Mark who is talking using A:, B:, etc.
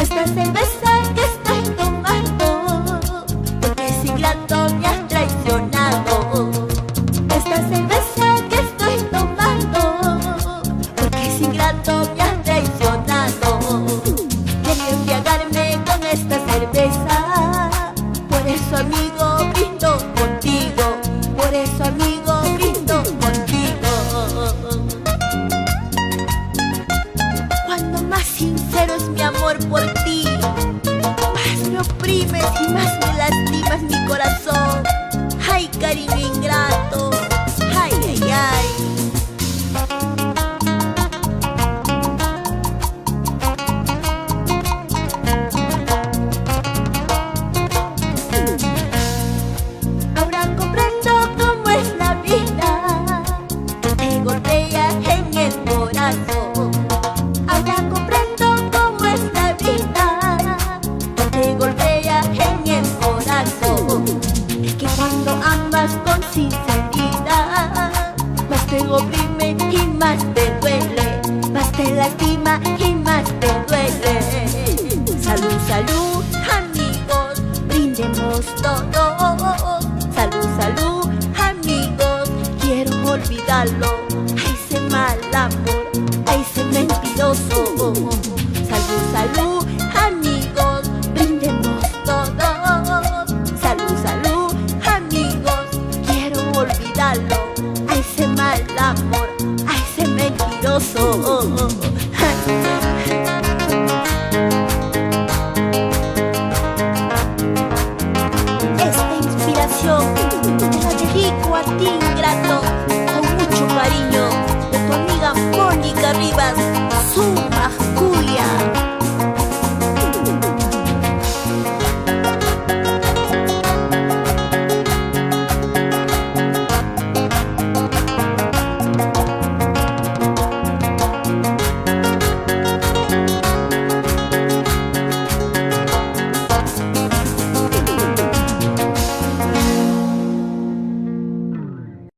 A: Esta cerveza que estoy tomando, porque es ingrato me has traicionado. Esta cerveza que estoy tomando, porque es ingrato me has traicionado. Quería embriagarme con esta cerveza, por eso amigo brindo contigo, por eso amigo brindo contigo. Cuando más sincero es mi amor por ti, más me oprimes y más me lastimas mi corazón. Ay, cariño ingrato, ay, ay, ay. Ahora comprendo cómo es la vida, que te golpea en el corazón. Ahora comprendo cómo es la vida, que te golpea en el corazón. Que cuando amas con sinceridad, más te oprime y más te duele, más te lastima y más te duele. Salud, salud, amigos, brindemos todos.